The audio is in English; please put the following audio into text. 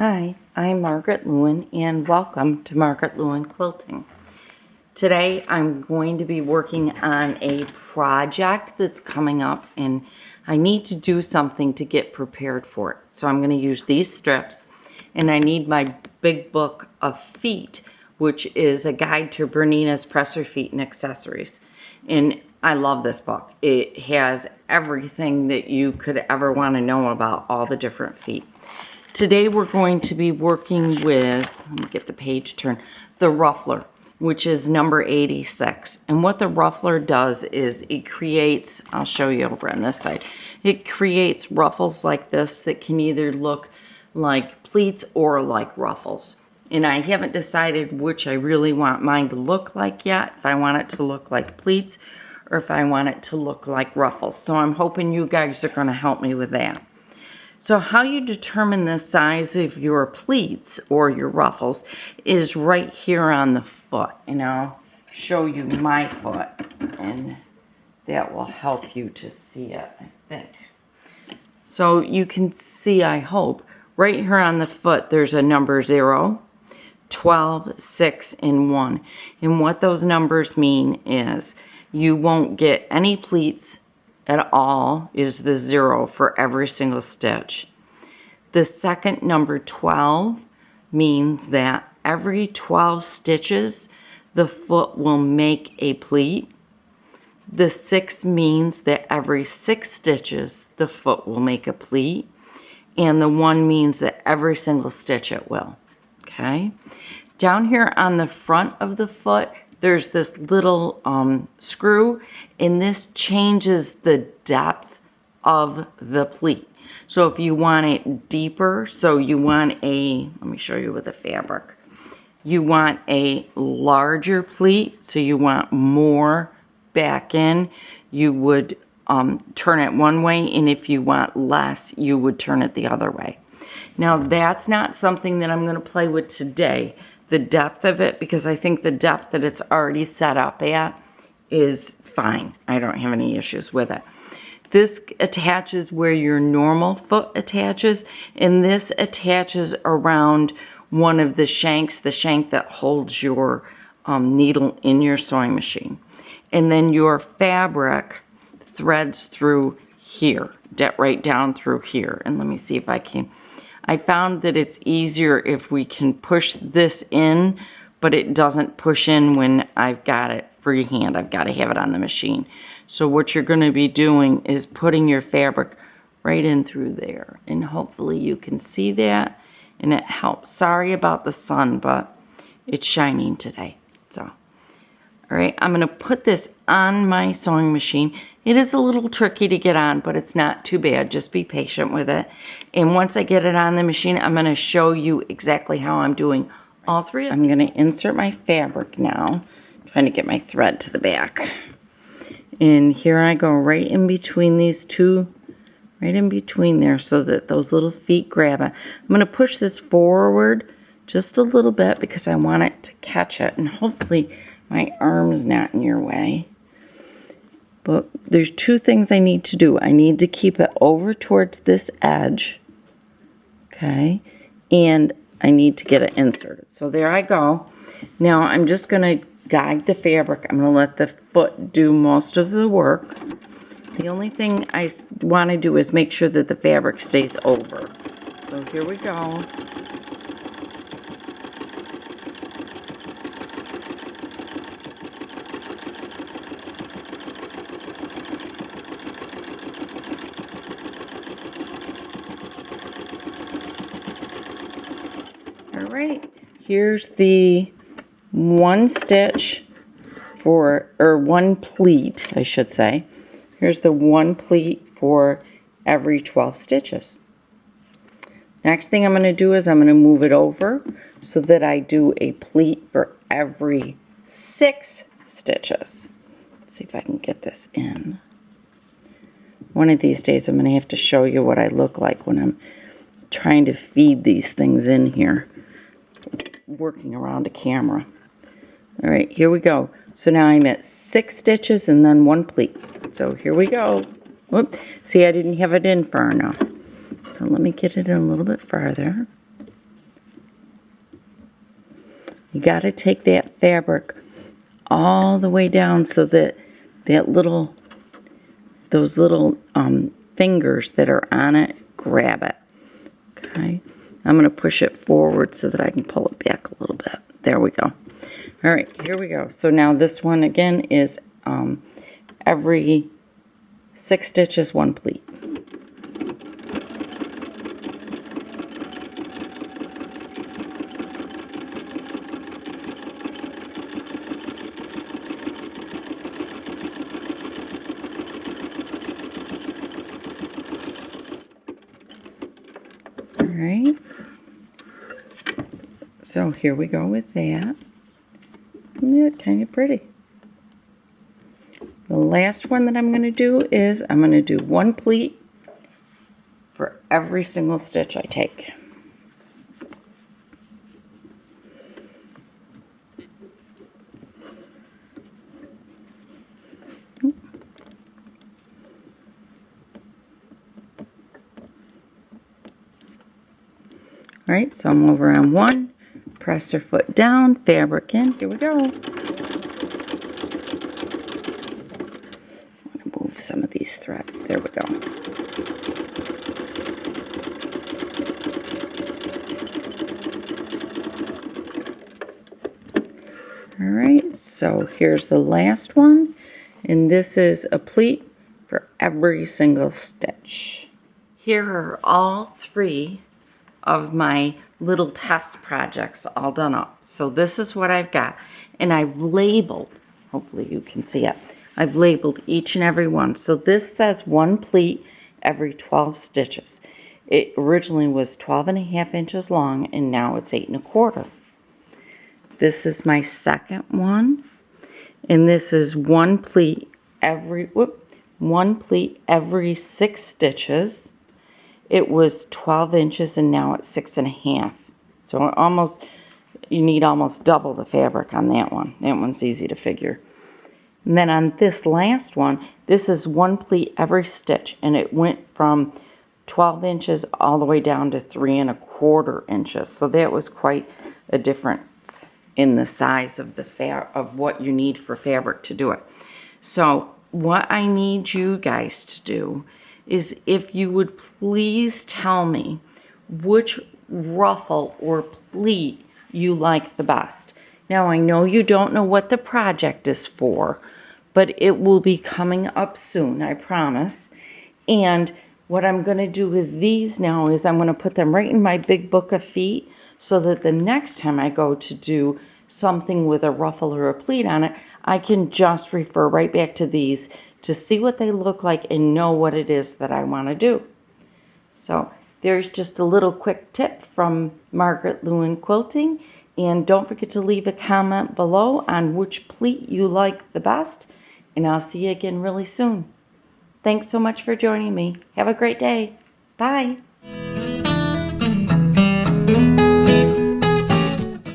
Hi, I'm Margaret Lewin and welcome to Margaret Lewin Quilting. Today I'm going to be working on a project that's coming up and I need to do something to get prepared for it. So I'm going to use these strips and I need my big book of feet, which is a guide to Bernina's presser feet and accessories. And I love this book. It has everything that you could ever want to know about all the different feet. Today we're going to be working with, let me get the page turned, the ruffler, which is number 86. And what the ruffler does is it creates, I'll show you over on this side, it creates ruffles like this that can either look like pleats or like ruffles. And I haven't decided which I really want mine to look like yet, if I want it to look like pleats or if I want it to look like ruffles. So I'm hoping you guys are going to help me with that. So how you determine the size of your pleats or your ruffles is right here on the foot. And I'll show you my foot and that will help you to see it, I think. So you can see, I hope, right here on the foot there's a number 0, 12, 6, and 1. And what those numbers mean is you won't get any pleats at all is the 0 for every single stitch. The second number 12 means that every 12 stitches the foot will make a pleat. The 6 means that every 6 stitches the foot will make a pleat. And the 1 means that every single stitch it will. Okay? Down here on the front of the foot there's this little screw, and this changes the depth of the pleat. So if you want it deeper, so you want a, let me show you with the fabric. You want a larger pleat, so you want more back in, you would turn it one way, and if you want less, you would turn it the other way. Now that's not something that I'm going to play with today, the depth of it, because I think the depth that it's already set up at is fine. I don't have any issues with it. This attaches where your normal foot attaches, and this attaches around one of the shanks, the shank that holds your needle in your sewing machine. And then your fabric threads through here, right down through here. And let me see if I can. I found that it's easier if we can push this in, but it doesn't push in when I've got it freehand. I've got to have it on the machine. So what you're going to be doing is putting your fabric right in through there. And hopefully you can see that and it helps. Sorry about the sun, but it's shining today. So, all right, I'm going to put this on my sewing machine. It is a little tricky to get on, but it's not too bad. Just be patient with it. And once I get it on the machine, I'm going to show you exactly how I'm doing all three. I'm going to insert my fabric now. Trying to get my thread to the back. And here I go right in between these two, right in between there so that those little feet grab it. I'm going to push this forward just a little bit because I want it to catch it. And hopefully my arm's not in your way. But there's two things I need to do. I need to keep it over towards this edge, okay, and I need to get it inserted. So there I go. Now I'm just going to guide the fabric. I'm going to let the foot do most of the work. The only thing I want to do is make sure that the fabric stays over. So here we go. Alright, here's the one stitch for, or one pleat, I should say. Here's the one pleat for every 12 stitches. Next thing I'm going to do is I'm going to move it over so that I do a pleat for every 6 stitches. Let's see if I can get this in. One of these days I'm going to have to show you what I look like when I'm trying to feed these things in here, working around a camera. All right, here we go. So now I'm at 6 stitches and then 1 pleat. So here we go. Whoop. See, I didn't have it in far enough. So let me get it in a little bit farther. You got to take that fabric all the way down so that those little fingers that are on it grab it. Okay, I'm going to push it forward so that I can pull it back a little bit. There we go. All right, here we go. So now this one again is every 6 stitches, 1 pleat. All right. So here we go with that. Isn't that kind of pretty? The last one that I'm going to do is I'm going to do 1 pleat for every single stitch I take. Alright, so I'm over on 1, press your foot down, fabric in, here we go. I'm going to move some of these threads, there we go. Alright, so here's the last one, and this is a pleat for every single stitch. Here are all 3 of my little test projects all done up. So this is what I've got, and I've labeled, hopefully you can see it, I've labeled each and every one. So this says 1 pleat every 12 stitches. It originally was 12.5 inches long, and now it's 8.25. This is my second one, and this is 1 pleat every 6 stitches. It was 12 inches and now it's 6.5. So you need almost double the fabric on that one. That one's easy to figure. And then on this last one, this is 1 pleat every stitch, and it went from 12 inches all the way down to 3.25 inches. So that was quite a difference in the size of of what you need for fabric to do it. So what I need you guys to do is, if you would please tell me which ruffle or pleat you like the best. Now, I know you don't know what the project is for, but it will be coming up soon, I promise. And what I'm going to do with these now is I'm going to put them right in my big book of feet, so that the next time I go to do something with a ruffle or a pleat on it, I can just refer right back to these to see what they look like and know what it is that I want to do. So there's just a little quick tip from Margaret Lewin Quilting, and don't forget to leave a comment below on which pleat you like the best, and I'll see you again really soon. Thanks so much for joining me. Have a great day. Bye.